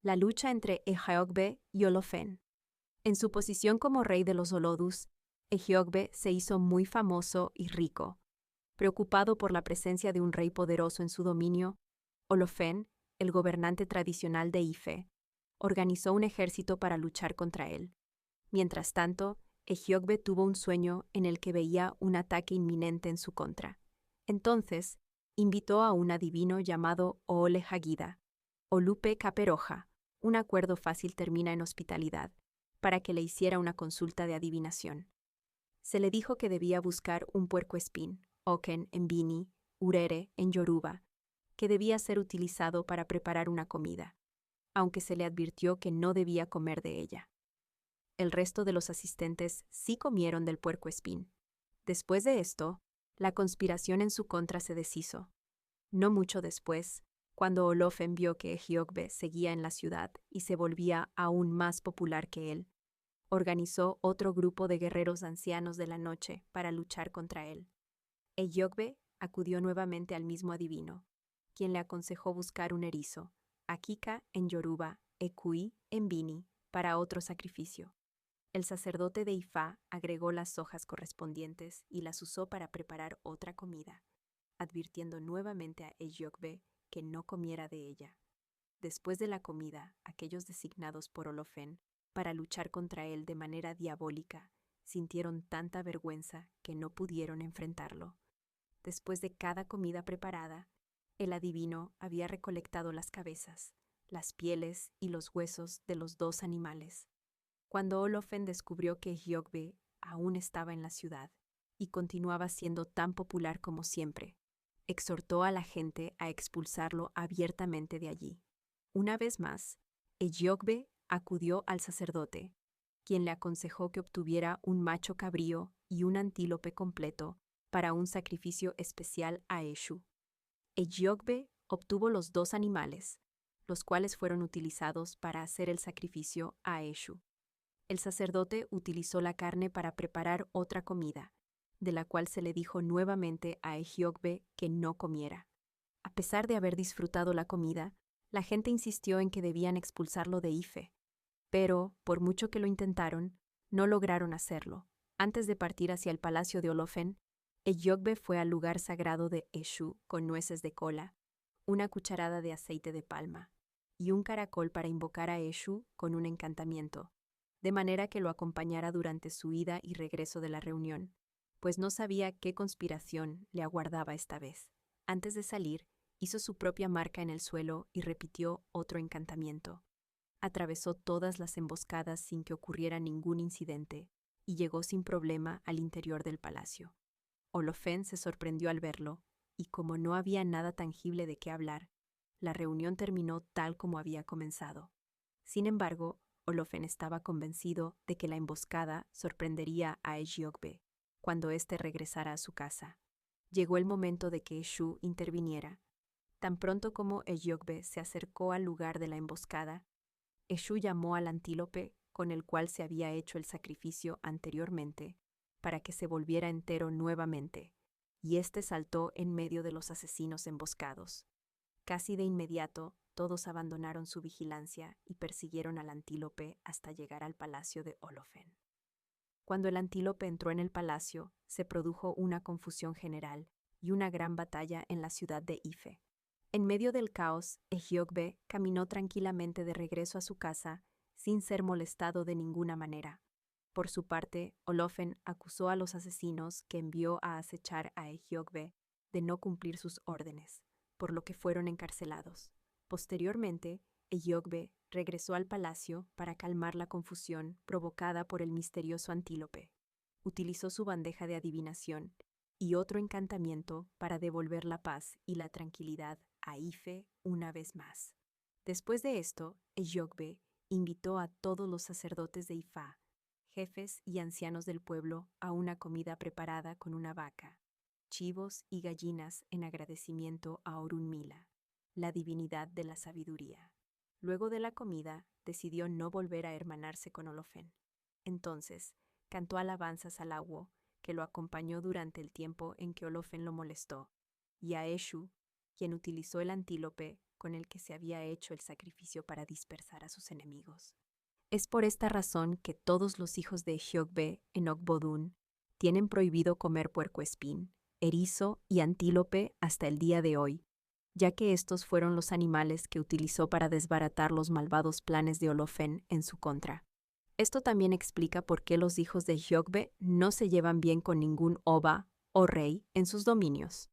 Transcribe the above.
La lucha entre Ehiogbe y Olofen. En su posición como rey de los Olodus, Ehiogbe se hizo muy famoso y rico. Preocupado por la presencia de un rey poderoso en su dominio, Olofen, el gobernante tradicional de Ife, organizó un ejército para luchar contra él. Mientras tanto, Ehiogbe tuvo un sueño en el que veía un ataque inminente en su contra. Entonces, invitó a un adivino llamado Oole Hagida, o Lupe Caperoja, un acuerdo fácil termina en hospitalidad, para que le hiciera una consulta de adivinación. Se le dijo que debía buscar un puercoespín, Oken en Bini, Urere en Yoruba, que debía ser utilizado para preparar una comida, aunque se le advirtió que no debía comer de ella. El resto de los asistentes sí comieron del puercoespín. Después de esto, la conspiración en su contra se deshizo. No mucho después, cuando Olofen vio que Ehiogbe seguía en la ciudad y se volvía aún más popular que él, organizó otro grupo de guerreros ancianos de la noche para luchar contra él. Ehiogbe acudió nuevamente al mismo adivino, quien le aconsejó buscar un erizo, Akika en Yoruba, Ekui en Bini, para otro sacrificio. El sacerdote de Ifá agregó las hojas correspondientes y las usó para preparar otra comida, advirtiendo nuevamente a Ehiogbe que no comiera de ella. Después de la comida, aquellos designados por Olofen para luchar contra él de manera diabólica sintieron tanta vergüenza que no pudieron enfrentarlo. Después de cada comida preparada, el adivino había recolectado las cabezas, las pieles y los huesos de los dos animales. Cuando Olofen descubrió que Ehiogbe aún estaba en la ciudad y continuaba siendo tan popular como siempre, exhortó a la gente a expulsarlo abiertamente de allí. Una vez más, Ehiogbe acudió al sacerdote, quien le aconsejó que obtuviera un macho cabrío y un antílope completo para un sacrificio especial a Eshu. Ehiogbe obtuvo los dos animales, los cuales fueron utilizados para hacer el sacrificio a Eshu. El sacerdote utilizó la carne para preparar otra comida, de la cual se le dijo nuevamente a Ehiogbe que no comiera. A pesar de haber disfrutado la comida, la gente insistió en que debían expulsarlo de Ife, pero, por mucho que lo intentaron, no lograron hacerlo. Antes de partir hacia el palacio de Olofen, Ehiogbe fue al lugar sagrado de Eshu con nueces de kola, una cucharada de aceite de palma y un caracol para invocar a Eshu con un encantamiento, de manera que lo acompañara durante su ida y regreso de la reunión, pues no sabía qué conspiración le aguardaba esta vez. Antes de salir, hizo su propia marca en el suelo y repitió otro encantamiento. Atravesó todas las emboscadas sin que ocurriera ningún incidente y llegó sin problema al interior del palacio. Olofen se sorprendió al verlo, y como no había nada tangible de qué hablar, la reunión terminó tal como había comenzado. Sin embargo, Olofen estaba convencido de que la emboscada sorprendería a Ehiogbe cuando éste regresara a su casa. Llegó el momento de que Eshu interviniera. Tan pronto como Ehiogbe se acercó al lugar de la emboscada, Eshu llamó al antílope con el cual se había hecho el sacrificio anteriormente para que se volviera entero nuevamente, y éste saltó en medio de los asesinos emboscados. Casi de inmediato, todos abandonaron su vigilancia y persiguieron al antílope hasta llegar al palacio de Olofen. Cuando el antílope entró en el palacio, se produjo una confusión general y una gran batalla en la ciudad de Ife. En medio del caos, Ehiogbe caminó tranquilamente de regreso a su casa sin ser molestado de ninguna manera. Por su parte, Olofen acusó a los asesinos que envió a acechar a Ehiogbe de no cumplir sus órdenes, por lo que fueron encarcelados. Posteriormente, Ehiogbe regresó al palacio para calmar la confusión provocada por el misterioso antílope. Utilizó su bandeja de adivinación y otro encantamiento para devolver la paz y la tranquilidad a Ife una vez más. Después de esto, Ehiogbe invitó a todos los sacerdotes de Ifá, jefes y ancianos del pueblo, a una comida preparada con una vaca, chivos y gallinas en agradecimiento a Orunmila, la divinidad de la sabiduría. Luego de la comida, decidió no volver a hermanarse con Olofen. Entonces, cantó alabanzas al Awo, que lo acompañó durante el tiempo en que Olofen lo molestó, y a Eshu, quien utilizó el antílope con el que se había hecho el sacrificio para dispersar a sus enemigos. Es por esta razón que todos los hijos de Ejiogbe en Ogbodun tienen prohibido comer puercoespín, erizo y antílope hasta el día de hoy, ya que estos fueron los animales que utilizó para desbaratar los malvados planes de Olofen en su contra. Esto también explica por qué los hijos de Ejiogbe no se llevan bien con ningún Oba o rey en sus dominios.